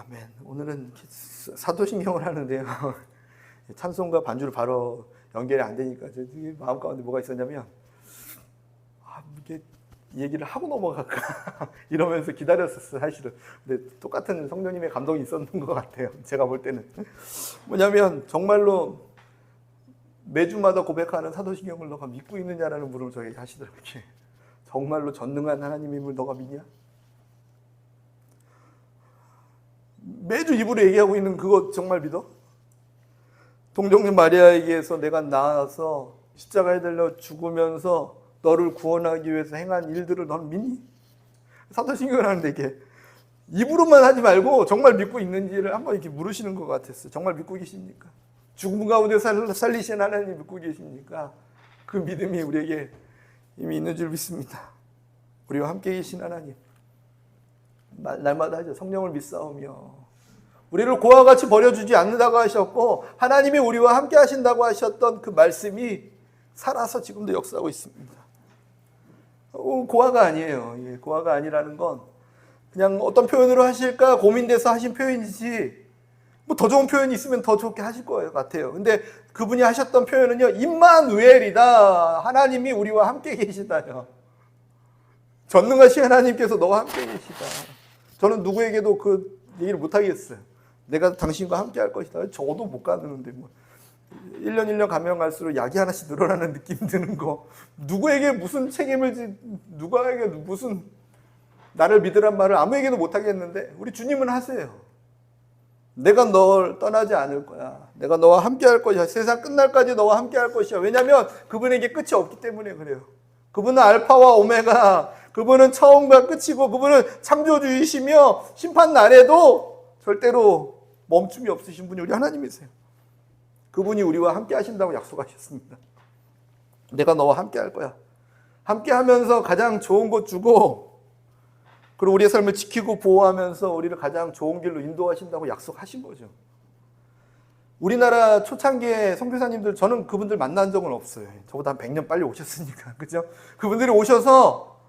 아멘. 오늘은 사도신경을 하는데요. 찬송과 반주를 바로 연결이 안 되니까 마음 가운데 뭐가 있었냐면 이게 얘기를 하고 넘어갈까 이러면서 기다렸었어요, 사실은. 근데 똑같은 성령님의 감동이 있었는 것 같아요. 제가 볼 때는 뭐냐면 정말로 매주마다 고백하는 사도신경을 너가 믿고 있느냐라는 물음을 저에게 하시더라고요. 정말로 전능한 하나님임을 너가 믿냐? 매주 입으로 얘기하고 있는 그거 정말 믿어? 동정녀 마리아에게서 내가 나아서 십자가에 달려 죽으면서 너를 구원하기 위해서 행한 일들을 너는 믿니? 사도신경을 하는데 이게 입으로만 하지 말고 정말 믿고 있는지를 한번 이렇게 물으시는 것 같았어요. 정말 믿고 계십니까? 죽음 가운데 살리신 하나님 믿고 계십니까? 그 믿음이 우리에게 이미 있는 줄 믿습니다. 우리와 함께 계신 하나님, 날마다 하죠. 성령을 믿사오며 우리를 고와 같이 버려주지 않는다고 하셨고 하나님이 우리와 함께 하신다고 하셨던 그 말씀이 살아서 지금도 역사하고 있습니다. 고아가 아니에요. 고아가 아니라는 건 그냥 어떤 표현으로 하실까 고민돼서 하신 표현이지 뭐 더 좋은 표현이 있으면 더 좋게 하실 것 같아요. 근데 그분이 하셨던 표현은요, 임마누엘이다. 하나님이 우리와 함께 계시다요. 전능하신 하나님께서 너와 함께 계시다. 저는 누구에게도 그 얘기를 못 하겠어요. 내가 당신과 함께 할 것이다. 저도 못 가는데 뭐 1년 가면 갈수록 약이 하나씩 늘어나는 느낌 드는 거. 누구에게 무슨 책임을 누구에게 무슨 나를 믿으란 말을 아무에게도 못 하겠는데 우리 주님은 하세요. 내가 널 떠나지 않을 거야. 내가 너와 함께 할 것이야. 세상 끝날까지 너와 함께 할 것이야. 왜냐하면 그분에게 끝이 없기 때문에 그래요. 그분은 알파와 오메가, 그분은 처음과 끝이고 그분은 창조주이시며 심판 날에도 절대로 멈춤이 없으신 분이 우리 하나님이세요. 그분이 우리와 함께 하신다고 약속하셨습니다. 내가 너와 함께 할 거야. 함께 하면서 가장 좋은 것 주고 그리고 우리의 삶을 지키고 보호하면서 우리를 가장 좋은 길로 인도하신다고 약속하신 거죠. 우리나라 초창기의 선교사님들, 저는 그분들 만난 적은 없어요. 저보다 한 100년 빨리 오셨으니까. 그죠? 그분들이 오셔서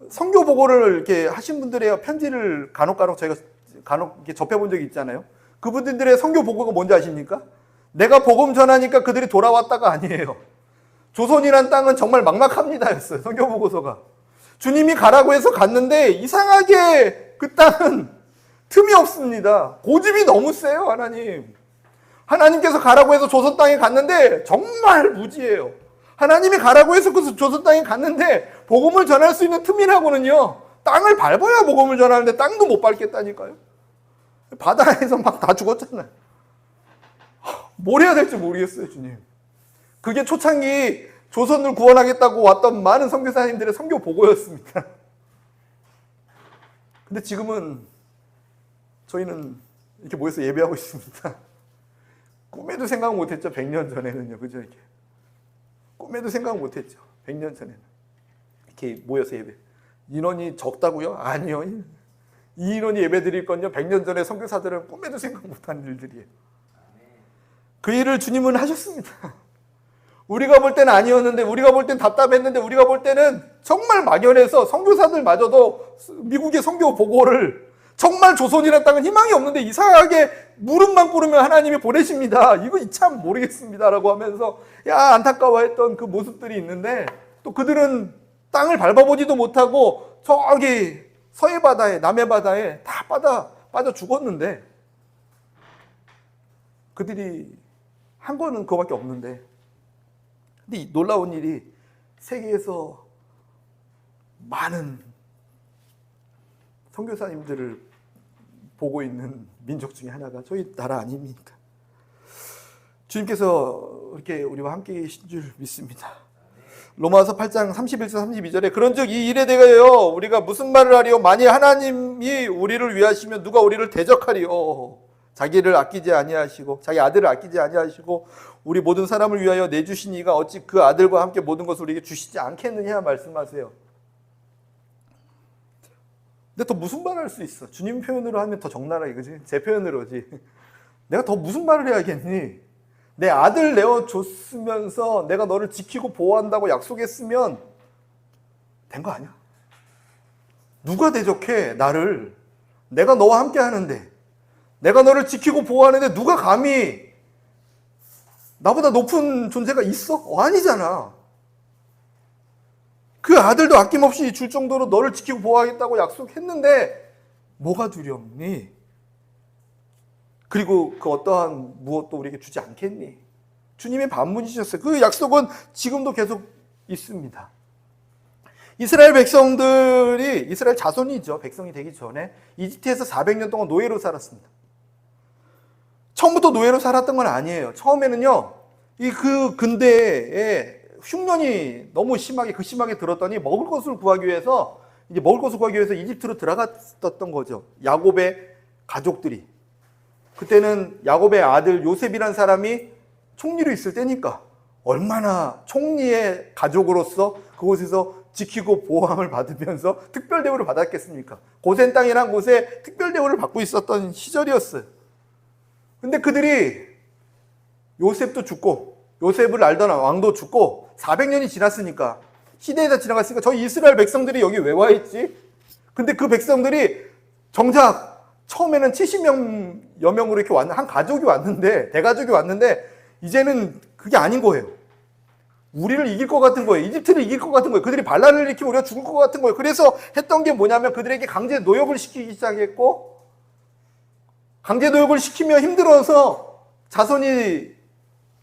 선교 보고를 이렇게 하신 분들의 편지를 간혹 저희가 이렇게 접해본 적이 있잖아요. 그분들의 선교 보고가 뭔지 아십니까? 내가 복음 전하니까 그들이 돌아왔다가 아니에요. 조선이란 땅은 정말 막막합니다였어요. 선교 보고서가. 주님이 가라고 해서 갔는데 이상하게 그 땅은 틈이 없습니다. 고집이 너무 세요, 하나님. 하나님께서 가라고 해서 조선 땅에 갔는데 정말 무지해요. 하나님이 가라고 해서 그 조선 땅에 갔는데 복음을 전할 수 있는 틈이라고는요, 땅을 밟아야 복음을 전하는데 땅도 못 밟겠다니까요. 바다에서 막 다 죽었잖아요. 뭘 해야 될지 모르겠어요, 주님. 그게 초창기 조선을 구원하겠다고 왔던 많은 선교사님들의 선교 보고였습니다. 근데 지금은 저희는 이렇게 모여서 예배하고 있습니다. 꿈에도 생각 못했죠, 100년 전에는요. 그죠? 이렇게. 꿈에도 생각 못했죠, 100년 전에는. 이렇게 모여서 예배. 인원이 적다고요? 아니요. 이 인원이 예배 드릴 건요, 100년 전에 선교사들은 꿈에도 생각 못한 일들이에요. 그 일을 주님은 하셨습니다. 우리가 볼 때는 아니었는데, 우리가 볼 땐 답답했는데, 우리가 볼 때는 정말 막연해서 선교사들마저도 미국의 선교 보고를 정말 조선이라는 땅은 희망이 없는데 이상하게 무릎만 꿇으면 하나님이 보내십니다. 이거 참 모르겠습니다라고 하면서 안타까워했던 그 모습들이 있는데, 또 그들은 땅을 밟아보지도 못하고 저기 서해 바다에, 남해 바다에 다 빠져 죽었는데, 그들이 한 거는 그거밖에 없는데, 근데 이 놀라운 일이 세계에서 많은 선교사님들을 보고 있는 민족 중에 하나가 저희 나라 아닙니까? 주님께서 이렇게 우리와 함께 계신 줄 믿습니다. 로마서 8장 31절 32절에 그런즉 이 일에 대하여 우리가 무슨 말을 하리요? 만일 하나님이 우리를 위하시면 누가 우리를 대적하리요? 자기를 아끼지 아니하시고 자기 아들을 아끼지 아니하시고 우리 모든 사람을 위하여 내주신 이가 어찌 그 아들과 함께 모든 것을 우리에게 주시지 않겠느냐 말씀하세요. 근데 더 무슨 말을 할 수 있어? 주님 표현으로 하면 더 적나라하게, 그지? 제 표현으로지. 내가 더 무슨 말을 해야겠니? 내 아들 내어줬으면서 내가 너를 지키고 보호한다고 약속했으면 된 거 아니야? 누가 대적해 나를? 내가 너와 함께 하는데, 내가 너를 지키고 보호하는데 누가 감히 나보다 높은 존재가 있어? 아니잖아. 그 아들도 아낌없이 줄 정도로 너를 지키고 보호하겠다고 약속했는데 뭐가 두렵니? 그리고 그 어떠한 무엇도 우리에게 주지 않겠니? 주님의 반문이셨어요. 그 약속은 지금도 계속 있습니다. 이스라엘 백성들이, 이스라엘 자손이죠. 백성이 되기 전에 이집트에서 400년 동안 노예로 살았습니다. 처음부터 노예로 살았던 건 아니에요. 처음에는요, 그 근대에 흉년이 너무 심하게, 극심하게 들었더니 먹을 것을 구하기 위해서 이집트로 들어갔었던 거죠. 야곱의 가족들이. 그때는 야곱의 아들 요셉이란 사람이 총리로 있을 때니까 얼마나 총리의 가족으로서 그곳에서 지키고 보호함을 받으면서 특별 대우를 받았겠습니까? 고센 땅이란 곳에 특별 대우를 받고 있었던 시절이었어요. 근데 그들이 요셉도 죽고 요셉을 알던 왕도 죽고 400년이 지났으니까, 시대에서 지나갔으니까 저희 이스라엘 백성들이 여기 왜 와 있지? 근데 그 백성들이 정작 처음에는 70여 명으로 이렇게 한 가족이 왔는데, 대가족이 왔는데 이제는 그게 아닌 거예요. 우리를 이길 것 같은 거예요. 이집트를 이길 것 같은 거예요. 그들이 반란을 일으키면 우리가 죽을 것 같은 거예요. 그래서 했던 게 뭐냐면 그들에게 강제 노역을 시키기 시작했고, 강제 노역을 시키면 힘들어서 자손이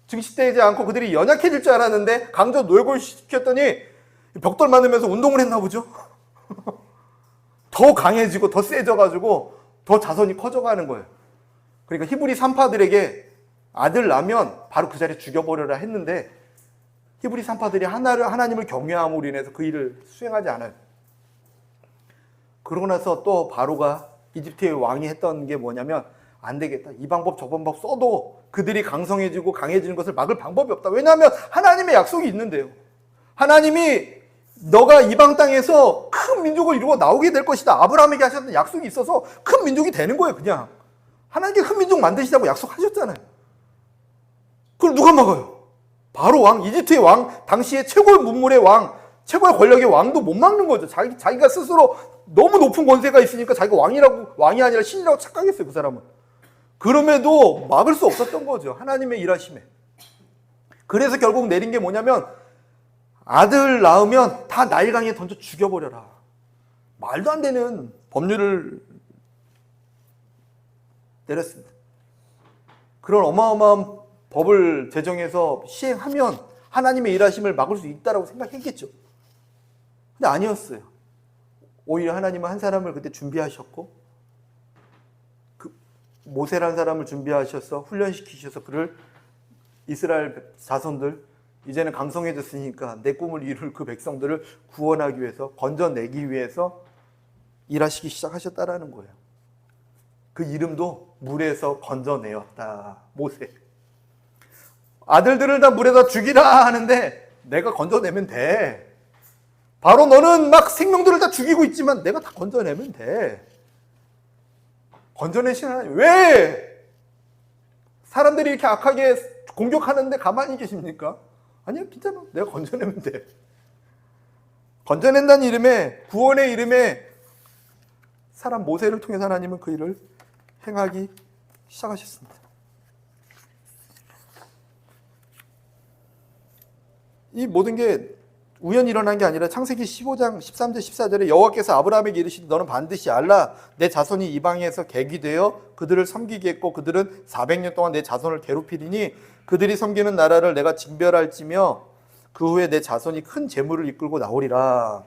증식되지 않고 그들이 연약해질 줄 알았는데 강제 노역을 시켰더니 벽돌 맞으면서 운동을 했나 보죠. 더 강해지고 더 세져가지고 더 자손이 커져가는 거예요. 그러니까 히브리 산파들에게 아들 낳으면 바로 그 자리에 죽여버려라 했는데, 히브리 산파들이 하나님을 경외함으로 인해서 그 일을 수행하지 않아요. 그러고 나서 또 바로가 이집트의 왕이 했던 게 뭐냐면, 안 되겠다, 이 방법 저 방법 써도 그들이 강성해지고 강해지는 것을 막을 방법이 없다. 왜냐하면 하나님의 약속이 있는데요. 하나님이 너가 이방 땅에서 큰 민족을 이루어 나오게 될 것이다, 아브라함에게 하셨던 약속이 있어서 큰 민족이 되는 거예요. 그냥 하나님께 큰 민족 만드시자고 약속하셨잖아요. 그걸 누가 막아요? 바로 왕, 이집트의 왕, 당시의 최고의 문물의 왕, 최고의 권력의 왕도 못 막는 거죠. 자기가 스스로 너무 높은 권세가 있으니까 자기가 왕이 아니라 신이라고 착각했어요, 그 사람은. 그럼에도 막을 수 없었던 거죠, 하나님의 일하심에. 그래서 결국 내린 게 뭐냐면, 아들 낳으면 다 나일강에 던져 죽여버려라. 말도 안 되는 법률을 내렸습니다. 그런 어마어마한 법을 제정해서 시행하면 하나님의 일하심을 막을 수 있다고 생각했겠죠. 근데 아니었어요. 오히려 하나님은 한 사람을 그때 준비하셨고, 모세라는 사람을 준비하셔서 훈련시키셔서 그를, 이스라엘 자손들 이제는 강성해졌으니까 내 꿈을 이룰 그 백성들을 구원하기 위해서, 건져내기 위해서 일하시기 시작하셨다라는 거예요. 그 이름도 물에서 건져내었다, 모세. 아들들을 다 물에다 죽이라 하는데 내가 건져내면 돼. 바로 너는 막 생명들을 다 죽이고 있지만 내가 다 건져내면 돼. 건져내시는 하나님, 왜 사람들이 이렇게 악하게 공격하는데 가만히 계십니까? 아니요, 괜찮아, 내가 건져내면 돼. 건져낸다는 이름에, 구원의 이름에 사람 모세를 통해서 하나님은 그 일을 행하기 시작하셨습니다. 이 모든 게 우연히 일어난 게 아니라 창세기 15장 13절 14절에 여호와께서 아브라함에게 이르시되 너는 반드시 알라, 내 자손이 이방에서 객이 되어 그들을 섬기겠고 그들은 400년 동안 내 자손을 괴롭히리니 그들이 섬기는 나라를 내가 징별할지며 그 후에 내 자손이 큰 재물을 이끌고 나오리라.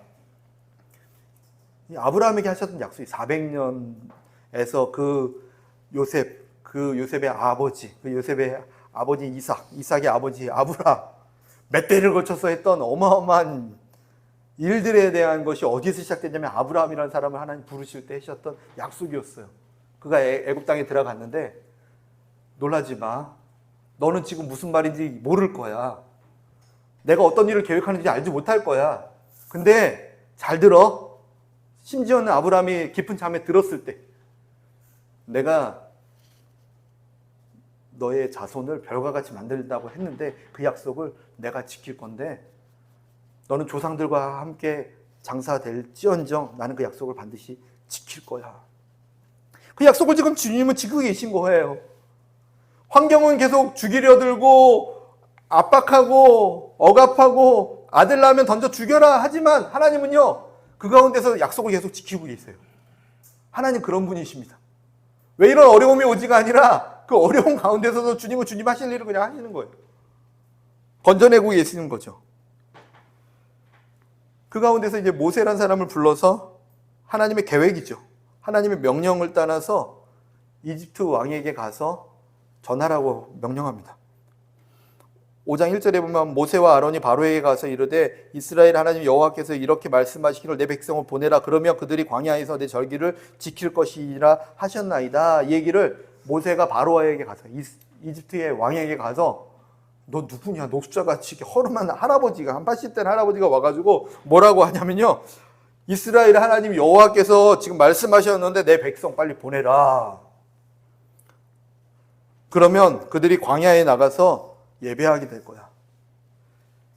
아브라함에게 하셨던 약속이 400년에서 그 요셉의 아버지, 그 요셉의 아버지 이삭의 아버지 아브라함, 몇 대를 거쳐서 했던 어마어마한 일들에 대한 것이 어디서 시작됐냐면 아브라함이라는 사람을 하나님 부르실 때 하셨던 약속이었어요. 그가 애굽 땅에 들어갔는데, 놀라지 마, 너는 지금 무슨 말인지 모를 거야, 내가 어떤 일을 계획하는지 알지 못할 거야. 근데 잘 들어, 심지어는 아브라함이 깊은 잠에 들었을 때 내가 너의 자손을 별과 같이 만들다고 했는데 그 약속을 내가 지킬 건데 너는 조상들과 함께 장사될지언정 나는 그 약속을 반드시 지킬 거야. 그 약속을 지금 주님은 지키고 계신 거예요. 환경은 계속 죽이려 들고 압박하고 억압하고 아들 낳으면 던져 죽여라 하지만 하나님은요, 그 가운데서 약속을 계속 지키고 계세요. 하나님 그런 분이십니다. 왜 이런 어려움이 오지가 아니라 그 어려운 가운데서도 주님은 주님 하실 일을 그냥 하시는 거예요. 건져내고 계시는 거죠. 그 가운데서 이제 모세라는 사람을 불러서 하나님의 계획이죠. 하나님의 명령을 따라서 이집트 왕에게 가서 전하라고 명령합니다. 5장 1절에 보면 모세와 아론이 바로에게 가서 이르되 이스라엘 하나님 여호와께서 이렇게 말씀하시기를 내 백성을 보내라. 그러면 그들이 광야에서 내 절기를 지킬 것이라 하셨나이다. 이 얘기를 모세가 바로에게 가서 이집트의 왕에게 가서 너 누구냐? 녹수자같이 허름한 할아버지가 한 80대 할아버지가 와가지고 뭐라고 하냐면요, 이스라엘 하나님 여호와께서 지금 말씀하셨는데 내 백성 빨리 보내라. 그러면 그들이 광야에 나가서 예배하게 될 거야.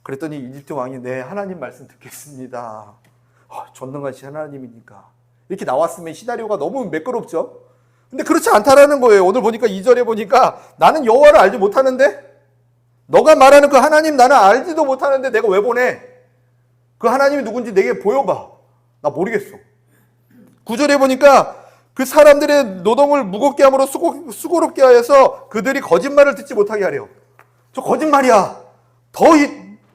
그랬더니 이집트 왕이 네 하나님 말씀 듣겠습니다. 전능하신 하나님이니까. 이렇게 나왔으면 시나리오가 너무 매끄럽죠. 근데 그렇지 않다라는 거예요. 오늘 보니까 2절에 보니까 나는 여호와를 알지 못하는데 너가 말하는 그 하나님 나는 알지도 못하는데 내가 왜 보내? 그 하나님이 누군지 내게 보여봐. 나 모르겠어. 9절에 보니까 그 사람들의 노동을 무겁게 함으로 수고롭게 하여서 그들이 거짓말을 듣지 못하게 하래요. 저 거짓말이야. 더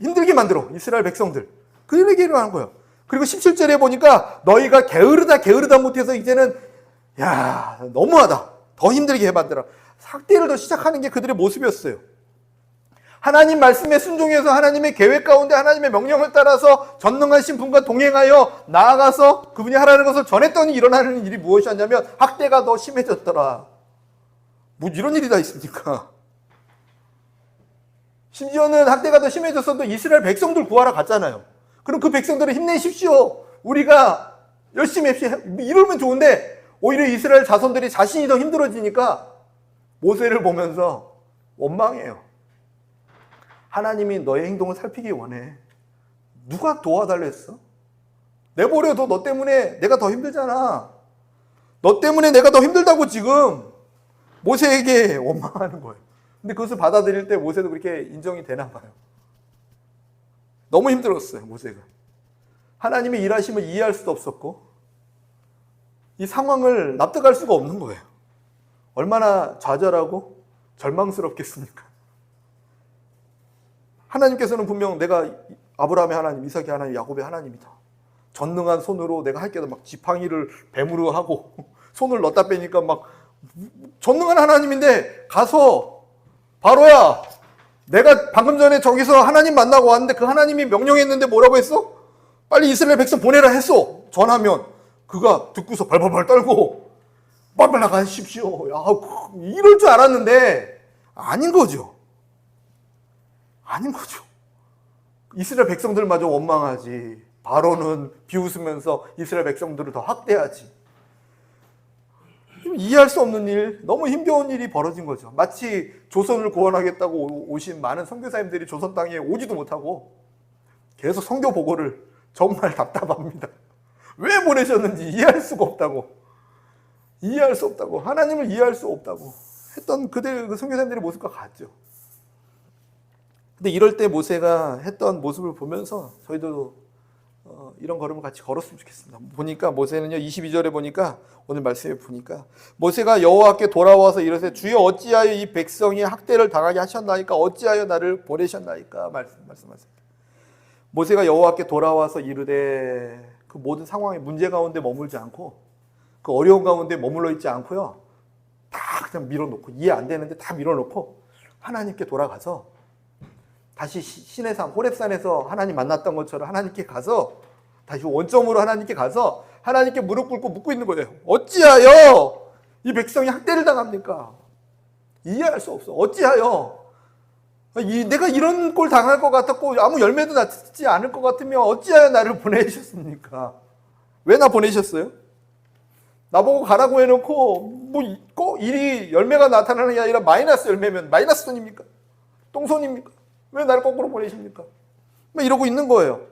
힘들게 만들어. 이스라엘 백성들. 그 얘기를 하는 거예요. 그리고 17절에 보니까 너희가 게으르다 못해서 이제는 야 너무하다. 더 힘들게 해만들어. 학대를 더 시작하는 게 그들의 모습이었어요. 하나님 말씀에 순종해서 하나님의 계획 가운데 하나님의 명령을 따라서 전능하신 분과 동행하여 나아가서 그분이 하라는 것을 전했더니 일어나는 일이 무엇이었냐면 학대가 더 심해졌더라. 뭐 이런 일이 다 있습니까? 심지어는 학대가 더 심해졌어도 이스라엘 백성들 구하러 갔잖아요. 그럼 그 백성들을 힘내십시오. 우리가 열심히 합시다. 이러면 좋은데 오히려 이스라엘 자손들이 자신이 더 힘들어지니까 모세를 보면서 원망해요. 하나님이 너의 행동을 살피기 원해. 누가 도와달라 했어? 내버려둬. 너 때문에 내가 더 힘들잖아. 너 때문에 내가 더 힘들다고 지금 모세에게 원망하는 거예요. 근데 그것을 받아들일 때 모세도 그렇게 인정이 되나 봐요. 너무 힘들었어요, 모세가. 하나님의 일하심을 이해할 수도 없었고 이 상황을 납득할 수가 없는 거예요. 얼마나 좌절하고 절망스럽겠습니까? 하나님께서는 분명 내가 아브라함의 하나님, 이삭의 하나님, 야곱의 하나님이다. 전능한 손으로 내가 할 게도 막 지팡이를 뱀으로 하고 손을 넣었다 빼니까 막 전능한 하나님인데 가서 바로야 내가 방금 전에 저기서 하나님 만나고 왔는데 그 하나님이 명령했는데 뭐라고 했어? 빨리 이스라엘 백성 보내라 했어. 전하면 그가 듣고서 발발발 떨고 빨리 나가십시오. 야, 이럴 줄 알았는데 아닌 거죠. 아닌 거죠. 이스라엘 백성들마저 원망하지. 바로는 비웃으면서 이스라엘 백성들을 더 학대하지. 이해할 수 없는 일, 너무 힘겨운 일이 벌어진 거죠. 마치 조선을 구원하겠다고 오신 많은 선교사님들이 조선 땅에 오지도 못하고 계속 선교 보고를 정말 답답합니다. 왜 보내셨는지 이해할 수가 없다고. 이해할 수 없다고. 하나님을 이해할 수 없다고 했던 그들 그 선교사님들의 모습과 같죠. 근데 이럴 때 모세가 했던 모습을 보면서 저희도 이런 걸음을 같이 걸었으면 좋겠습니다. 보니까 모세는요 22절에 보니까 오늘 말씀에 보니까 모세가 여호와께 돌아와서 이르되 주여 어찌하여 이 백성이 학대를 당하게 하셨나이까 어찌하여 나를 보내셨나이까 말씀하세요. 모세가 여호와께 돌아와서 이르되 그 모든 상황의 문제 가운데 머물지 않고 그 어려운 가운데 머물러 있지 않고요 다 그냥 밀어놓고 이해 안 되는데 다 밀어놓고 하나님께 돌아가서 다시 시내산 호렙산에서 하나님 만났던 것처럼 하나님께 가서 다시 원점으로 하나님께 가서 하나님께 무릎 꿇고 묻고 있는 거예요. 어찌하여 이 백성이 학대를 당합니까? 이해할 수 없어. 어찌하여 내가 이런 꼴 당할 것 같았고 아무 열매도 낳지 않을 것 같으면 어찌하여 나를 보내셨습니까? 왜 나 보내셨어요? 나보고 가라고 해놓고 뭐 꼭 일이 열매가 나타나는 게 아니라 마이너스 열매면 마이너스 손입니까? 똥손입니까? 왜 나를 거꾸로 보내십니까? 막 이러고 있는 거예요.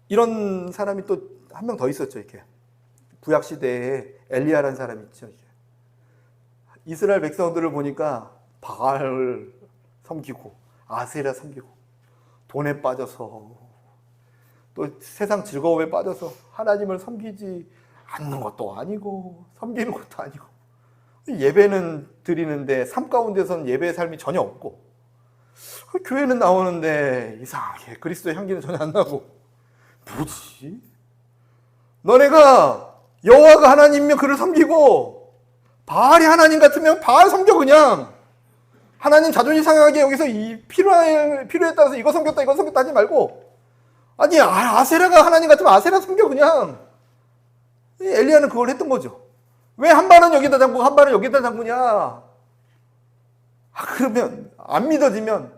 이런 사람이 또 한 명 더 있었죠. 이렇게 구약 시대에 엘리야라는 사람이 있죠. 이스라엘 백성들을 보니까 바알을 섬기고 아세라 섬기고 돈에 빠져서 또 세상 즐거움에 빠져서 하나님을 섬기지 않는 것도 아니고 섬기는 것도 아니고 예배는 드리는데 삶 가운데서는 예배의 삶이 전혀 없고 교회는 나오는데 이상하게 그리스도의 향기는 전혀 안 나고 뭐지? 너네가 여호와가 하나님이면 그를 섬기고 바알이 하나님 같으면 바알 섬겨 그냥. 하나님 자존심 상하게 여기서 이 필요에 따라서 이거 섬겼다 하지 말고 아니 아세라가 하나님 같으면 아세라 섬겨 그냥. 엘리야는 그걸 했던 거죠. 왜 한 발은 여기다 담고 한 발은 여기다 담그냐. 그러면 안 믿어지면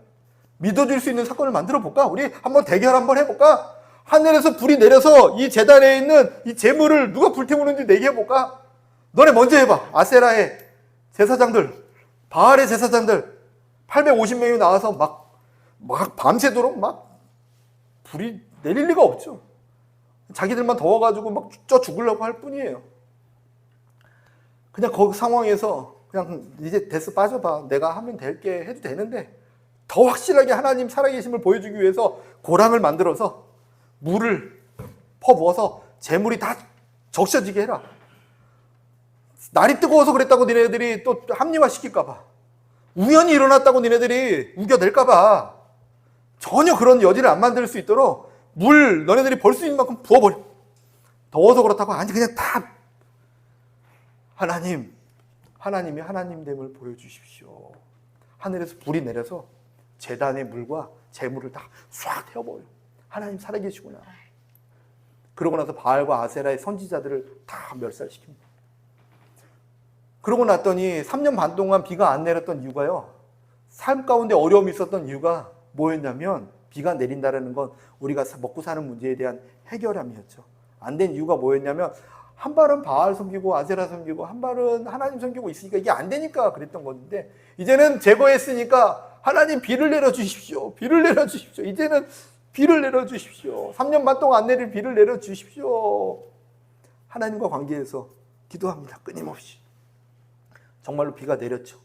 믿어줄 수 있는 사건을 만들어 볼까? 우리 한번 대결 한번 해볼까? 하늘에서 불이 내려서 이 제단에 있는 이 재물을 누가 불태우는지 내게 해볼까? 너네 먼저 해봐. 아세라의 제사장들, 바알의 제사장들 850명이 나와서 막 밤새도록 막 불이 내릴 리가 없죠. 자기들만 더워가지고 막 쪄 죽으려고 할 뿐이에요. 그냥 거기 상황에서 그냥 이제 됐어 빠져봐. 내가 하면 될게 해도 되는데 더 확실하게 하나님 살아계심을 보여주기 위해서 고랑을 만들어서 물을 퍼부어서 재물이 다 적셔지게 해라. 날이 뜨거워서 그랬다고 니네들이 또 합리화시킬까봐 우연히 일어났다고 니네들이 우겨낼까봐 전혀 그런 여지를 안 만들 수 있도록 물 너네들이 벌 수 있는 만큼 부어버려. 더워서 그렇다고 아니 그냥 다 하나님이 하나님됨을 보여주십시오. 하늘에서 불이 내려서 제단의 물과 재물을 다 싹 태워버려. 하나님 살아계시구나. 그러고 나서 바알과 아세라의 선지자들을 다 멸살시킵니다. 그러고 났더니 3년 반 동안 비가 안 내렸던 이유가요. 삶 가운데 어려움이 있었던 이유가 뭐였냐면 비가 내린다는 건 우리가 먹고 사는 문제에 대한 해결함이었죠. 안 된 이유가 뭐였냐면 한 발은 바알 섬기고 아세라 섬기고 한 발은 하나님 섬기고 있으니까 이게 안 되니까 그랬던 건데 이제는 제거했으니까 하나님 비를 내려주십시오. 비를 내려주십시오. 이제는 비를 내려주십시오. 3년 반 동안 안 내릴 비를 내려주십시오. 하나님과 관계에서 기도합니다. 끊임없이. 정말로 비가 내렸죠.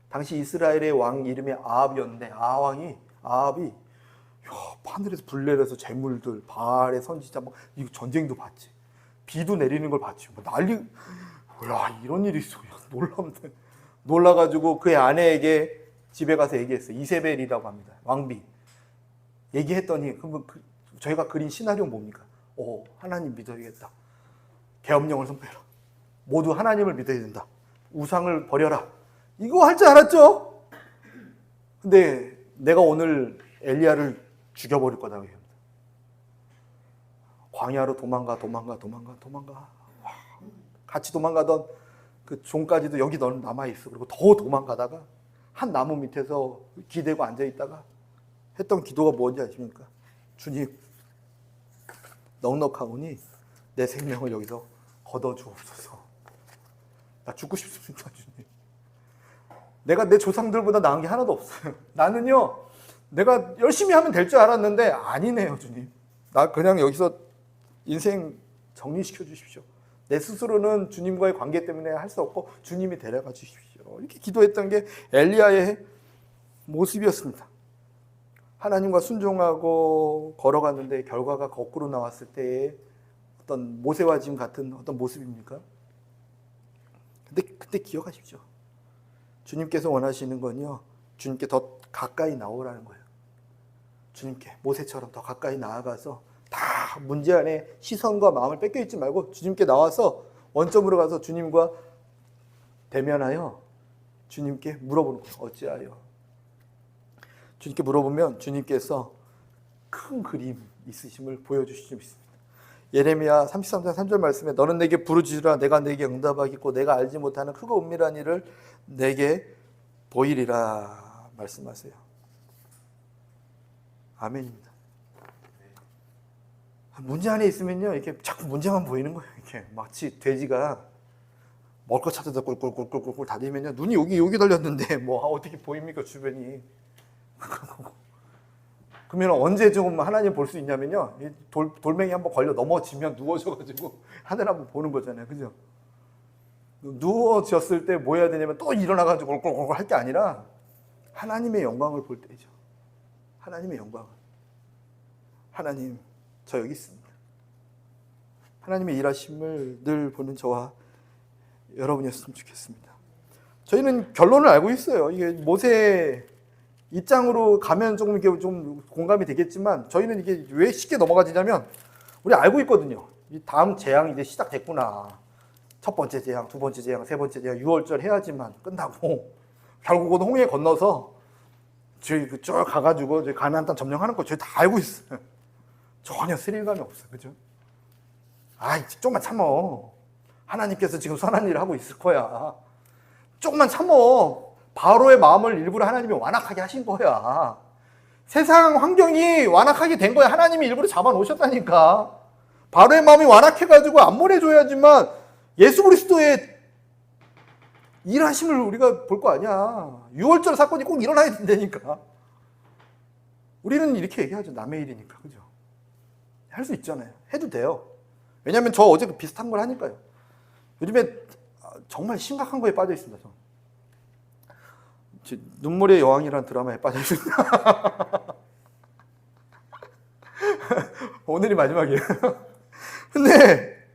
당시 이스라엘의 왕 이름이 아합이었는데 아합이 하늘에서 불 내려서 재물들 바알의 선지자 막 이거 전쟁도 봤지. 비도 내리는 걸 봤지. 뭐 난리. 야 이런 일이 있어. 놀라가지고 그의 아내에게 집에 가서 얘기했어요. 이세벨이라고 합니다. 왕비. 얘기했더니 그러면 저희가 그린 시나리오 뭡니까? 하나님 믿어야겠다. 계엄령을 선포해라. 모두 하나님을 믿어야 된다. 우상을 버려라. 이거 할 줄 알았죠? 근데 내가 오늘 엘리야를 죽여버릴 거다. 광야로 도망가. 와, 같이 도망가던 그 종까지도 여기 너는 남아있어. 그리고 더 도망가다가 한 나무 밑에서 기대고 앉아있다가 했던 기도가 뭔지 아십니까? 주님, 넉넉하오니 내 생명을 여기서 걷어주옵소서. 나 죽고 싶습니다, 주님. 내가 내 조상들보다 나은 게 하나도 없어요. 나는요, 내가 열심히 하면 될 줄 알았는데 아니네요, 주님. 나 그냥 여기서 인생 정리시켜 주십시오. 내 스스로는 주님과의 관계 때문에 할 수 없고 주님이 데려가 주십시오. 이렇게 기도했던 게 엘리야의 모습이었습니다. 하나님과 순종하고 걸어갔는데 결과가 거꾸로 나왔을 때의 어떤 모세와 지금 같은 어떤 모습입니까? 근데 그때 기억하십시오. 주님께서 원하시는 건요, 주님께 더 가까이 나오라는 거예요. 주님께 모세처럼 더 가까이 나아가서 다 문제 안에 시선과 마음을 뺏겨 있지 말고 주님께 나와서 원점으로 가서 주님과 대면하여 주님께 물어보는 거예요. 어찌하여? 주님께 물어보면 주님께서 큰 그림 있으심을 보여주실 수 있습니다. 예레미야 33장 3절 말씀에 너는 내게 부르짖으라 내가 내게 응답하겠고 내가 알지 못하는 크고 은밀한 일을 내게 보이리라 말씀하세요. 아멘입니다. 문제 안에 있으면요 이렇게 자꾸 문제만 보이는 거예요. 이렇게 마치 돼지가 먹을 거 찾아서 꿀꿀꿀꿀꿀 다니면요 눈이 여기 달렸는데 뭐 어떻게 보입니까 주변이? 그러면 언제 좀 하나님 볼 수 있냐면요. 돌멩이 한번 걸려 넘어지면 누워져가지고 하늘 한번 보는 거잖아요. 그죠? 누워졌을 때 뭐 해야 되냐면 또 일어나가지고 꼴꼴꼴 할 게 아니라 하나님의 영광을 볼 때죠. 하나님의 영광을. 하나님, 저 여기 있습니다. 하나님의 일하심을 늘 보는 저와 여러분이었으면 좋겠습니다. 저희는 결론을 알고 있어요. 이게 모세 입장으로 가면 조금 이게 좀 공감이 되겠지만 저희는 이게 왜 쉽게 넘어가지냐면 우리 알고 있거든요. 이 다음 재앙이 이제 시작됐구나. 첫 번째 재앙, 두 번째 재앙, 세 번째 재앙, 6월절 해야지만 끝나고 결국은 홍해 건너서 저희 쭉 가가지고 저희 가나안 땅 점령하는 거 저희 다 알고 있어요. 전혀 스릴감이 없어요. 그죠? 아이, 조금만 참어. 하나님께서 지금 선한 일을 하고 있을 거야. 조금만 참어. 바로의 마음을 일부러 하나님이 완악하게 하신 거야. 세상 환경이 완악하게 된 거야. 하나님이 일부러 잡아놓으셨다니까. 바로의 마음이 완악해가지고 안 보내줘야지만 예수 그리스도의 일하심을 우리가 볼 거 아니야. 6월절 사건이 꼭 일어나야 된다니까. 우리는 이렇게 얘기하죠. 남의 일이니까. 그죠? 할 수 있잖아요. 해도 돼요. 왜냐면 저 어제 비슷한 걸 하니까요. 요즘에 정말 심각한 거에 빠져 있습니다. 저. 눈물의 여왕이라는 드라마에 빠져 있습니다. 오늘이 마지막이에요. 근데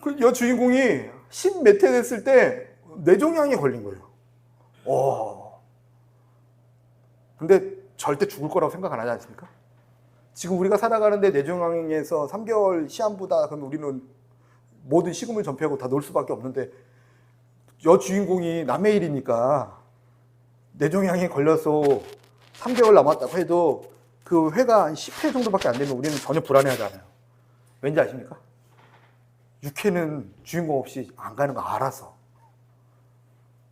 그 여주인공이 10몇 회 됐을 때 뇌종양에 걸린 거예요. 근데 절대 죽을 거라고 생각 안 하지 않습니까? 지금 우리가 살아가는데 뇌종양에서 3개월 시한부다 그러면 우리는 모든 식음을 전폐하고 다 놀 수밖에 없는데 여주인공이 남의 일이니까 뇌종양에 걸려서 3개월 남았다고 해도 그 회가 한 10회 정도밖에 안 되면 우리는 전혀 불안해하지 않아요. 왠지 아십니까? 6회는 주인공 없이 안 가는 거 알아서.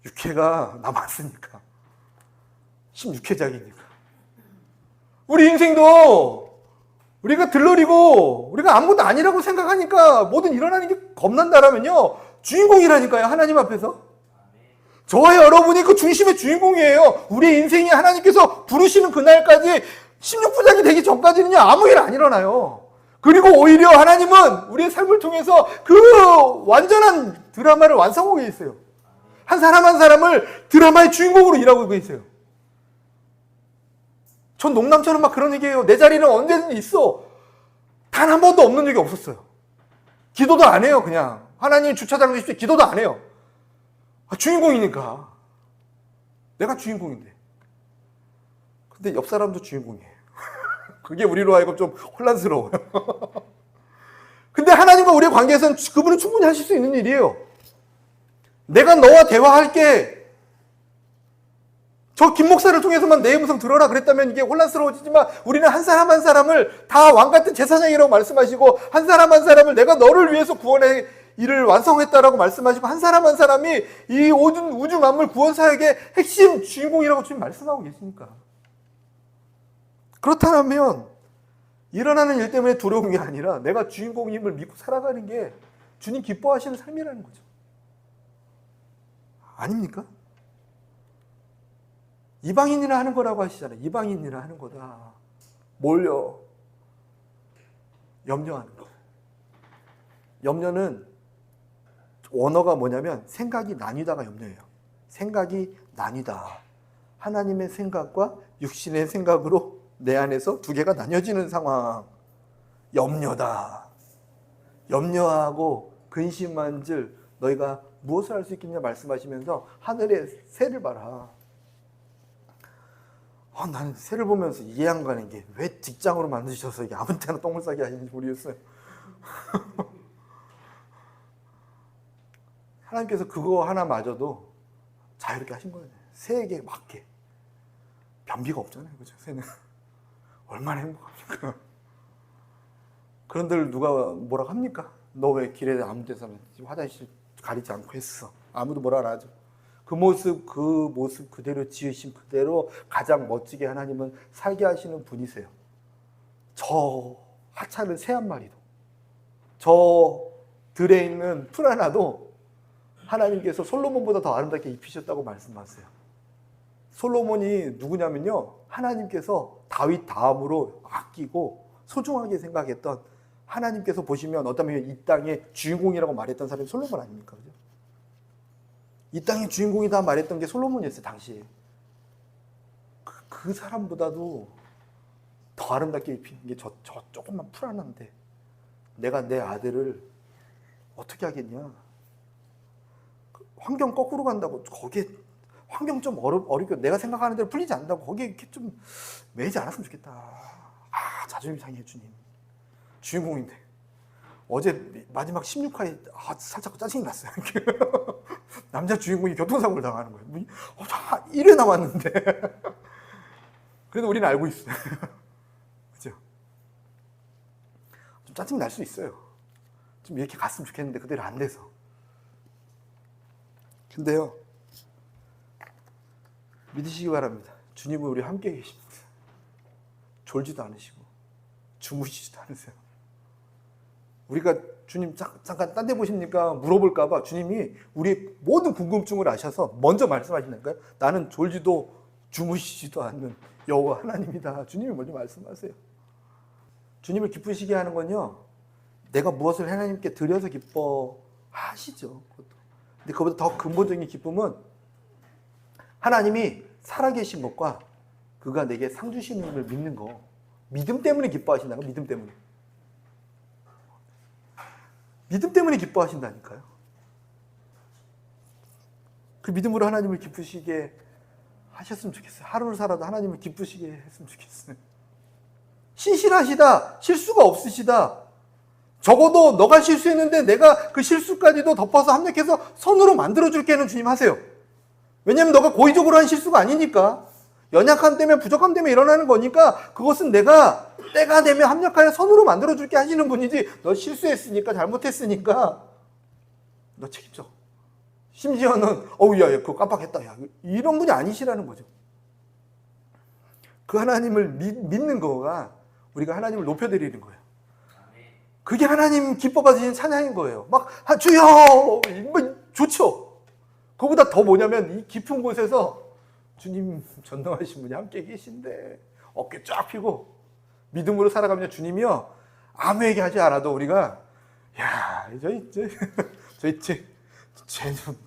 6회가 남았으니까. 16회작이니까. 우리 인생도 우리가 들러리고 우리가 아무것도 아니라고 생각하니까 뭐든 일어나는 게 겁난다라면요. 주인공이라니까요. 하나님 앞에서. 저와 여러분이 그 중심의 주인공이에요. 우리의 인생이 하나님께서 부르시는 그날까지 16부작이 되기 전까지는요. 아무 일 안 일어나요. 그리고 오히려 하나님은 우리의 삶을 통해서 그 완전한 드라마를 완성하고 계세요. 한 사람 한 사람을 드라마의 주인공으로 일하고 계세요. 전 농담처럼 막 그런 얘기해요. 내 자리는 언제든지 있어. 단 한 번도 없는 적이 없었어요. 기도도 안 해요. 그냥 하나님 주차장 주십시오. 기도도 안 해요. 주인공이니까. 내가 주인공인데. 근데 옆 사람도 주인공이에요. 그게 우리로 하여금 좀 혼란스러워요. 근데 하나님과 우리의 관계에서는 그분은 충분히 하실 수 있는 일이에요. 내가 너와 대화할게. 저 김 목사를 통해서만 내 음성 들어라 그랬다면 이게 혼란스러워지지만 우리는 한 사람 한 사람을 다 왕같은 제사장이라고 말씀하시고 한 사람 한 사람을 내가 너를 위해서 구원의 일을 완성했다라고 말씀하시고 한 사람 한 사람이 이 우주 만물 구원 사역의 핵심 주인공이라고 지금 말씀하고 계시니까. 그렇다면 일어나는 일 때문에 두려운 게 아니라 내가 주인공임을 믿고 살아가는 게 주님 기뻐하시는 삶이라는 거죠. 아닙니까? 이방인이라 하는 거라고 하시잖아요. 이방인이라 하는 거다. 뭘요? 염려하는 거. 염려는 원어가 뭐냐면 생각이 나뉘다가 염려예요. 생각이 나뉘다. 하나님의 생각과 육신의 생각으로 내 안에서 두 개가 나뉘어지는 상황. 염려다. 염려하고 근심만질 너희가 무엇을 할 수 있겠냐 말씀하시면서 하늘의 새를 봐라. 나는 새를 보면서 이해 안 가는 게 왜 직장으로 만드셔서 이게 아무 때나 똥을 싸게 하시는지 모르겠어요. 하나님께서 그거 하나마저도 자유롭게 하신 거예요. 새에게 맞게. 변비가 없잖아요. 그죠? 새는. 얼마나 행복합니까? 그런데 누가 뭐라고 합니까? 너 왜 길에 아무 데서 화장실 가리지 않고 했어? 아무도 뭐라 안 하죠. 그 모습 그대로 지으신 그대로 가장 멋지게 하나님은 살게 하시는 분이세요. 저 하찮은 새 한 마리도, 저 들에 있는 풀 하나도 하나님께서 솔로몬보다 더 아름답게 입히셨다고 말씀하세요. 솔로몬이 누구냐면요, 하나님께서 다윗 다음으로 아끼고 소중하게 생각했던, 하나님께서 보시면 어쩌면 이 땅의 주인공이라고 말했던 사람이 솔로몬 아닙니까? 그죠? 이 땅의 주인공이다 말했던 게 솔로몬이었어요, 당시에. 그 사람보다도 더 아름답게 입히는 게 저 조금만 풀 하나인데 내가 내 아들을 어떻게 하겠냐? 환경 거꾸로 간다고 거기에 환경 좀 어렵게 내가 생각하는 대로 풀리지 않는다고 거기에 이렇게 좀 매이지 않았으면 좋겠다. 아, 자존심 상해 주님. 주인공인데 어제 마지막 16화에 살짝 짜증이 났어요. 남자 주인공이 교통사고를 당하는 거예요. 1회 남았는데 그래도 우리는 알고 있어요. 그죠? 좀 짜증이 날 수 있어요. 좀 이렇게 갔으면 좋겠는데 그대로 안 돼서. 근데요, 믿으시기 바랍니다. 주님은 우리 함께 계십니다. 졸지도 않으시고 주무시지도 않으세요. 우리가 주님 잠깐 딴 데 보십니까? 물어볼까 봐 주님이 우리의 모든 궁금증을 아셔서 먼저 말씀하신다니까요. 나는 졸지도 주무시지도 않는 여호와 하나님이다. 주님이 먼저 말씀하세요. 주님을 기쁘시게 하는 건요, 내가 무엇을 하나님께 드려서 기뻐하시죠. 근데 그보다 더 근본적인 기쁨은 하나님이 살아계신 것과 그가 내게 상 주시는 걸 믿는 거. 믿음 때문에 기뻐하신다는 거. 믿음 때문에. 믿음 때문에 기뻐하신다니까요. 그 믿음으로 하나님을 기쁘시게 하셨으면 좋겠어요. 하루를 살아도 하나님을 기쁘시게 했으면 좋겠어요. 신실하시다. 실수가 없으시다. 적어도 너가 실수했는데 내가 그 실수까지도 덮어서 합력해서 선으로 만들어줄게는 주님 하세요. 왜냐하면 너가 고의적으로 한 실수가 아니니까. 연약함 때문에 부족함 때문에 일어나는 거니까 그것은 내가 때가 되면 합력하여 선으로 만들어줄게 하시는 분이지, 너 실수했으니까 잘못했으니까 너 책임져. 심지어는 야 그거 깜빡했다. 야, 이런 분이 아니시라는 거죠. 그 하나님을 믿는 거가 우리가 하나님을 높여드리는 거예요. 그게 하나님 기뻐받으시는 찬양인 거예요. 막 주여 좋죠. 그거보다 더 뭐냐면 이 깊은 곳에서 주님 전능하신 분이 함께 계신데 어깨 쫙 펴고 믿음으로 살아가면 주님이요, 아무 얘기하지 않아도 우리가 야 쟤는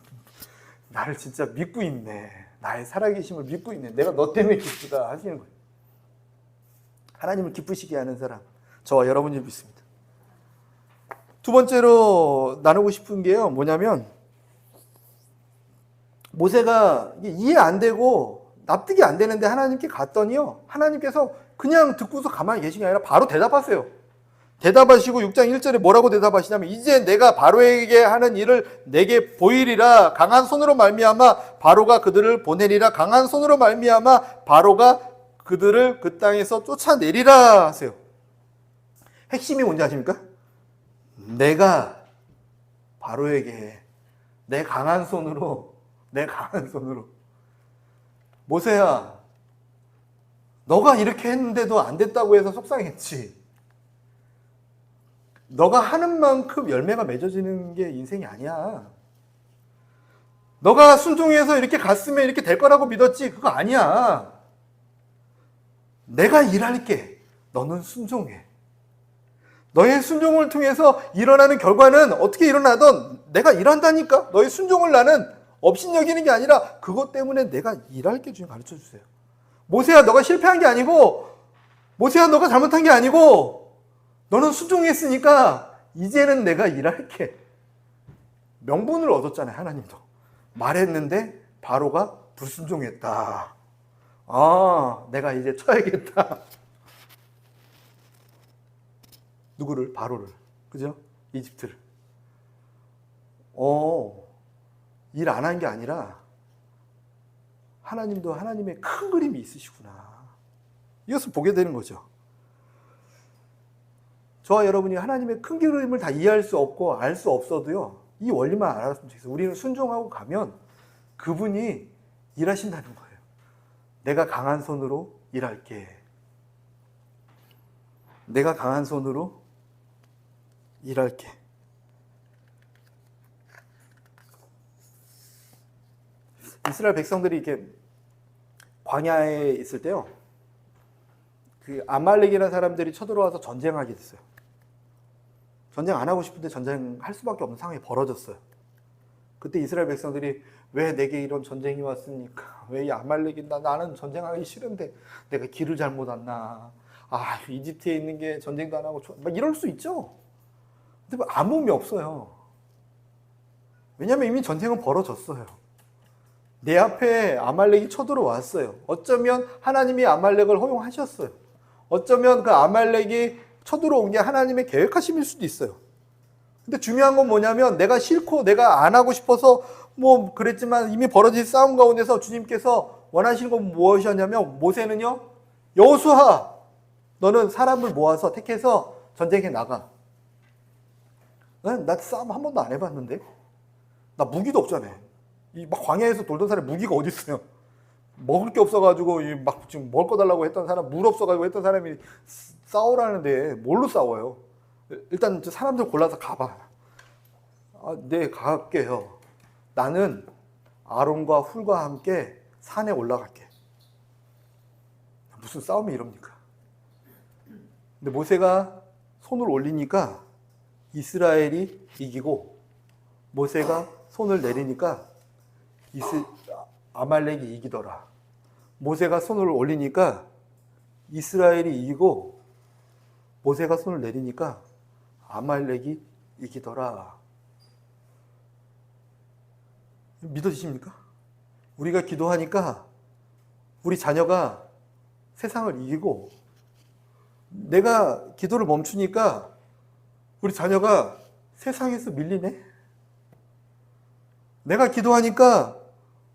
나를 진짜 믿고 있네. 나의 살아계심을 믿고 있네. 내가 너 때문에 기쁘다 하시는 거예요. 하나님을 기쁘시게 하는 사람, 저와 여러분을 믿습니다. 두 번째로 나누고 싶은 게요, 뭐냐면 모세가 이해 안 되고 납득이 안 되는데 하나님께 갔더니요, 하나님께서 그냥 듣고서 가만히 계신 게 아니라 바로 대답하세요. 대답하시고 6장 1절에 뭐라고 대답하시냐면, 이제 내가 바로에게 하는 일을 내게 보이리라. 강한 손으로 말미암아 바로가 그들을 보내리라. 강한 손으로 말미암아 바로가 그들을 그 땅에서 쫓아내리라 하세요. 핵심이 뭔지 아십니까? 내가 바로에게 내 강한 손으로 모세야, 너가 이렇게 했는데도 안 됐다고 해서 속상했지. 너가 하는 만큼 열매가 맺어지는 게 인생이 아니야. 너가 순종해서 이렇게 갔으면 이렇게 될 거라고 믿었지. 그거 아니야. 내가 일할게. 너는 순종해. 너의 순종을 통해서 일어나는 결과는 어떻게 일어나든 내가 일한다니까. 너의 순종을 나는 업신여기는 게 아니라 그것 때문에 내가 일할게. 주님 가르쳐 주세요. 모세야, 너가 실패한 게 아니고, 모세야, 너가 잘못한 게 아니고, 너는 순종했으니까 이제는 내가 일할게. 명분을 얻었잖아요. 하나님도 말했는데 바로가 불순종했다. 내가 이제 쳐야겠다. 누구를? 바로를. 그죠? 이집트를. 일 안 한 게 아니라 하나님도 하나님의 큰 그림이 있으시구나. 이것을 보게 되는 거죠. 저와 여러분이 하나님의 큰 그림을 다 이해할 수 없고 알 수 없어도요, 이 원리만 알았으면 좋겠어요. 우리는 순종하고 가면 그분이 일하신다는 거예요. 내가 강한 손으로 일할게. 내가 강한 손으로 일할게. 이스라엘 백성들이 이렇게 광야에 있을 때요, 그 아말렉이라는 사람들이 쳐들어와서 전쟁하게 됐어요. 전쟁 안 하고 싶은데 전쟁할 수밖에 없는 상황이 벌어졌어요. 그때 이스라엘 백성들이 왜 내게 이런 전쟁이 왔습니까? 왜 이 아말렉이 나는 전쟁하기 싫은데 내가 길을 잘못 왔나? 아, 이집트에 있는 게 전쟁도 안 하고 막 이럴 수 있죠. 근데 뭐 아무 의미 없어요. 왜냐하면 이미 전쟁은 벌어졌어요. 내 앞에 아말렉이 쳐들어왔어요. 어쩌면 하나님이 아말렉을 허용하셨어요. 어쩌면 그 아말렉이 쳐들어온 게 하나님의 계획하심일 수도 있어요. 근데 중요한 건 뭐냐면 내가 싫고 내가 안 하고 싶어서 뭐 그랬지만 이미 벌어진 싸움 가운데서 주님께서 원하시는 건 무엇이었냐면, 모세는요, 여호수아 너는 사람을 모아서 택해서 전쟁에 나가. 나 싸움 한 번도 안 해봤는데, 나 무기도 없잖아요. 이 막 광야에서 돌던 사람이 무기가 어디 있어요? 먹을 게 없어가지고 막 지금 먹을 거 달라고 했던 사람, 물 없어가지고 했던 사람이 싸우라는데 뭘로 싸워요? 일단 사람들 골라서 가봐. 네, 갈게요. 나는 아론과 훌과 함께 산에 올라갈게. 무슨 싸움이 이럽니까? 근데 모세가 손을 올리니까 이스라엘이 이기고, 모세가 손을 내리니까 아말렉이 이기더라. 모세가 손을 올리니까 이스라엘이 이기고, 모세가 손을 내리니까 아말렉이 이기더라. 믿어지십니까? 우리가 기도하니까 우리 자녀가 세상을 이기고, 내가 기도를 멈추니까 우리 자녀가 세상에서 밀리네? 내가 기도하니까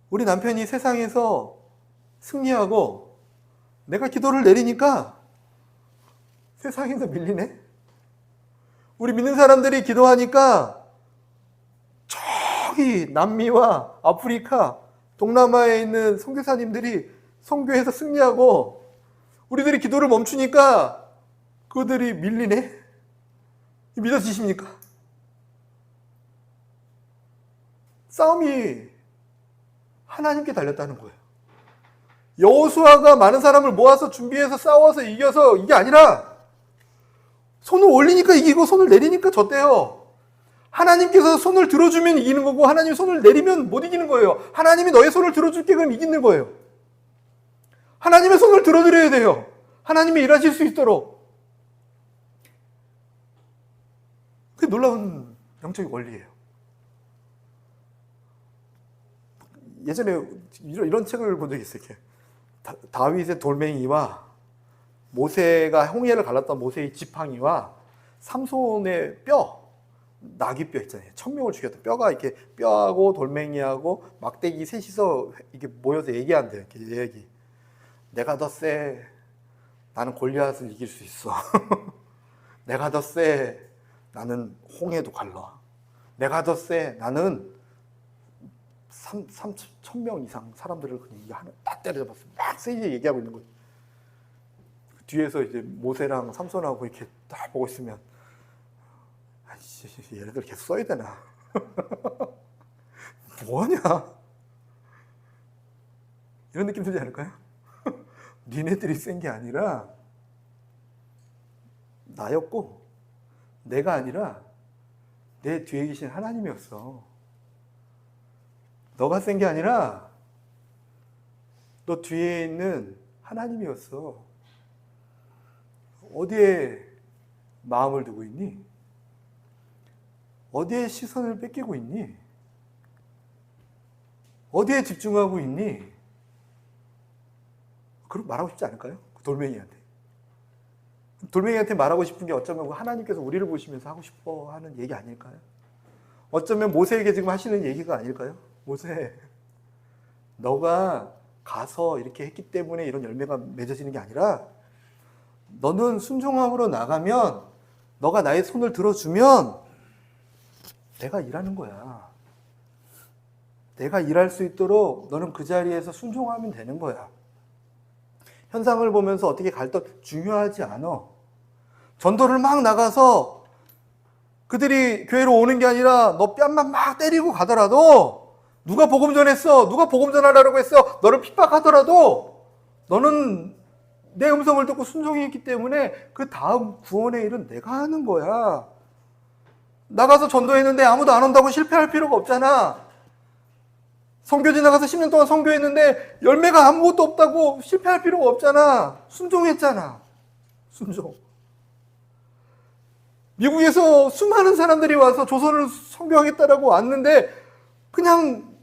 우리 남편이 세상에서 승리하고, 내가 기도를 내리니까 세상에서 밀리네? 우리 믿는 사람들이 기도하니까 저기 남미와 아프리카, 동남아에 있는 선교사님들이 선교에서 승리하고, 우리들이 기도를 멈추니까 그들이 밀리네? 믿어지십니까? 싸움이 하나님께 달렸다는 거예요. 여호수아가 많은 사람을 모아서 준비해서 싸워서 이겨서 이게 아니라, 손을 올리니까 이기고 손을 내리니까 졌대요. 하나님께서 손을 들어주면 이기는 거고, 하나님이 손을 내리면 못 이기는 거예요. 하나님이 너의 손을 들어줄게 그럼 이기는 거예요. 하나님의 손을 들어드려야 돼요. 하나님이 일하실 수 있도록. 그게 놀라운 영적인 원리예요. 예전에 이런 책을 본 적이 있어요. 다윗의 돌멩이와 모세가 홍해를 갈랐던 모세의 지팡이와 삼손의 뼈, 나귀뼈 있잖아요. 1000명을 죽였던 뼈가 이렇게 뼈하고 돌멩이하고 막대기 셋이서 이렇게 모여서 얘기한대요. 이렇게 얘기. 내가 더 세. 나는 골리앗을 이길 수 있어. 내가 더 세. 나는 홍해도 갈라. 내가 더 세. 나는 3,000명 이상 사람들을 그냥 다 때려잡았어. 막 세게 얘기하고 있는 거예요. 뒤에서 이제 모세랑 삼손하고 이렇게 딱 보고 있으면, 아이씨, 얘네들 계속 써야 되나? 뭐하냐? 이런 느낌 들지 않을까요? 니네들이 센 게 아니라 나였고, 내가 아니라 내 뒤에 계신 하나님이었어. 너가 센 게 아니라 너 뒤에 있는 하나님이었어. 어디에 마음을 두고 있니? 어디에 시선을 뺏기고 있니? 어디에 집중하고 있니? 그렇게 말하고 싶지 않을까요? 돌멩이한테. 돌멩이한테 말하고 싶은 게 어쩌면 하나님께서 우리를 보시면서 하고 싶어 하는 얘기 아닐까요? 어쩌면 모세에게 지금 하시는 얘기가 아닐까요? 모세, 너가 가서 이렇게 했기 때문에 이런 열매가 맺어지는 게 아니라, 너는 순종함으로 나가면, 너가 나의 손을 들어주면 내가 일하는 거야. 내가 일할 수 있도록 너는 그 자리에서 순종하면 되는 거야. 현상을 보면서 어떻게 갈등 중요하지 않아. 전도를 막 나가서 그들이 교회로 오는 게 아니라 너 뺨만 막 때리고 가더라도, 누가 복음 전했어? 누가 복음 전하라고 했어? 너를 핍박하더라도 너는 내 음성을 듣고 순종했기 때문에 그 다음 구원의 일은 내가 하는 거야. 나가서 전도했는데 아무도 안 온다고 실패할 필요가 없잖아. 선교지 나가서 10년 동안 선교했는데 열매가 아무것도 없다고 실패할 필요가 없잖아. 순종했잖아. 순종. 미국에서 수많은 사람들이 와서 조선을 선교하겠다라고 왔는데 그냥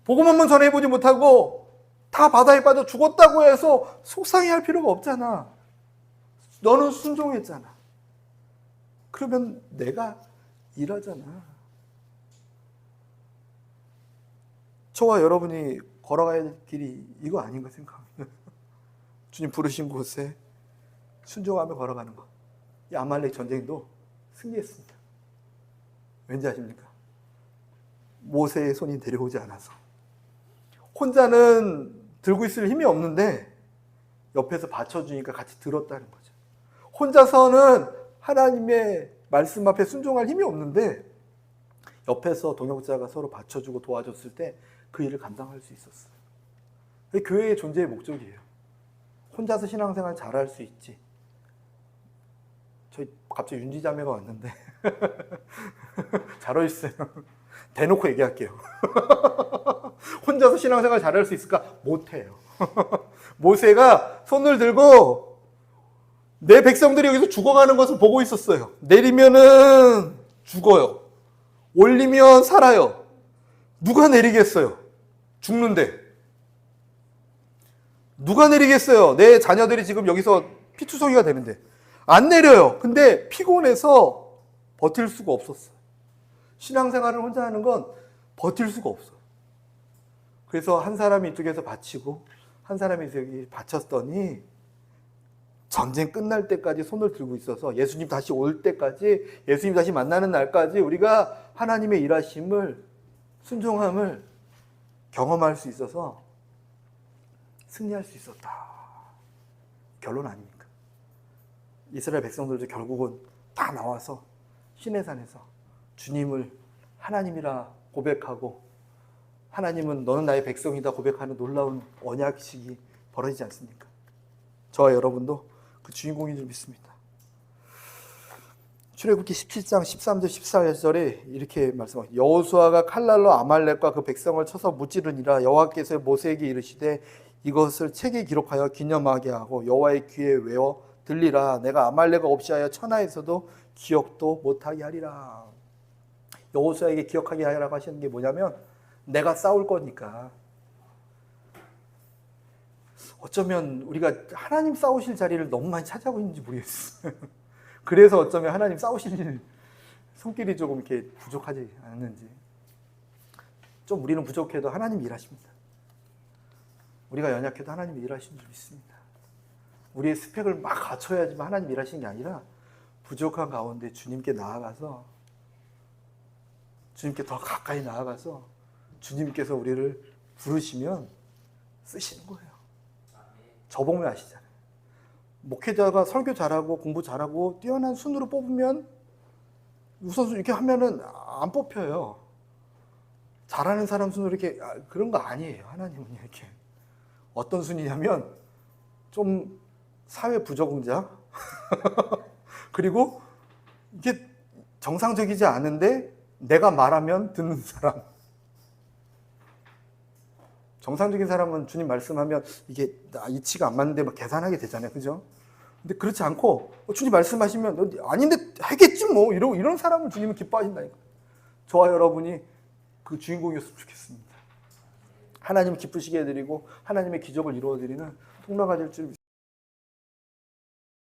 복음 한번 전해보지 못하고 다 바다에 빠져 죽었다고 해서 속상해할 필요가 없잖아. 너는 순종했잖아. 그러면 내가 일하잖아. 저와 여러분이 걸어가야 될 길이 이거 아닌가 생각합니다. 주님 부르신 곳에 순종하며 걸어가는 것. 이 아말렉 전쟁도 승리했습니다. 왠지 아십니까? 모세의 손이 데려오지 않아서. 혼자는 들고 있을 힘이 없는데 옆에서 받쳐주니까 같이 들었다는 거죠. 혼자서는 하나님의 말씀 앞에 순종할 힘이 없는데 옆에서 동역자가 서로 받쳐주고 도와줬을 때 그 일을 감당할 수 있었어요. 그게 교회의 존재의 목적이에요. 혼자서 신앙생활 잘할 수 있지. 저희 갑자기 윤지자매가 왔는데 잘 오셨어요. 대놓고 얘기할게요. 혼자서 신앙생활 잘할 수 있을까? 못해요. 모세가 손을 들고 내 백성들이 여기서 죽어가는 것을 보고 있었어요. 내리면은 죽어요. 올리면 살아요. 누가 내리겠어요? 죽는데. 누가 내리겠어요? 내 자녀들이 지금 여기서 피투성이가 되는데. 안 내려요. 근데 피곤해서 버틸 수가 없었어요. 신앙생활을 혼자 하는 건 버틸 수가 없어요. 그래서 한 사람이 이쪽에서 바치고 한 사람이 여기 바쳤더니 전쟁 끝날 때까지 손을 들고 있어서 예수님 다시 올 때까지, 예수님 다시 만나는 날까지 우리가 하나님의 일하심을, 순종함을 경험할 수 있어서 승리할 수 있었다. 결론 아닙니까? 이스라엘 백성들도 결국은 다 나와서 시내산에서 주님을 하나님이라 고백하고 하나님은 너는 나의 백성이다 고백하는 놀라운 언약식이 벌어지지 않습니까? 저와 여러분도 그 주인공인 줄 믿습니다. 출애굽기 17장 13절 14절에 이렇게 말씀합니다. 여호수아가 칼날로 아말렉과 그 백성을 쳐서 무찌르니라. 여호와께서 모세에게 이르시되 이것을 책에 기록하여 기념하게 하고 여호와의 귀에 외워 들리라. 내가 아말렉을 없이 하여 천하에서도 기억도 못하게 하리라. 여호수아에게 기억하게 하라고 하시는 게 뭐냐면 내가 싸울 거니까. 어쩌면 우리가 하나님 싸우실 자리를 너무 많이 차지하고 있는지 모르겠어요. 그래서 어쩌면 하나님 싸우실 손길이 조금 이렇게 부족하지 않는지. 좀 우리는 부족해도 하나님이 일하십니다. 우리가 연약해도 하나님이 일하시는 줄 믿습니다. 우리의 스펙을 막 갖춰야지만 하나님 일하시는 게 아니라 부족한 가운데 주님께 나아가서 주님께 더 가까이 나아가서 주님께서 우리를 부르시면 쓰시는 거예요. 저보면 아시잖아요. 목회자가 설교 잘하고 공부 잘하고 뛰어난 순으로 뽑으면 우선순위 이렇게 하면은 안 뽑혀요. 잘하는 사람 순으로 이렇게 그런 거 아니에요. 하나님은 이렇게 어떤 순위냐면 좀 사회 부적응자 그리고 이게 정상적이지 않은데 내가 말하면 듣는 사람. 정상적인 사람은 주님 말씀하면 이게 이치가 안 맞는데 막 계산하게 되잖아요. 그죠? 근데 그렇지 않고 주님 말씀하시면 아닌데 하겠지 뭐 이런 사람을 주님은 기뻐하신다니까. 저와 여러분이 그 주인공이었으면 좋겠습니다. 하나님 기쁘시게 해드리고 하나님의 기적을 이루어드리는 통로가 될 줄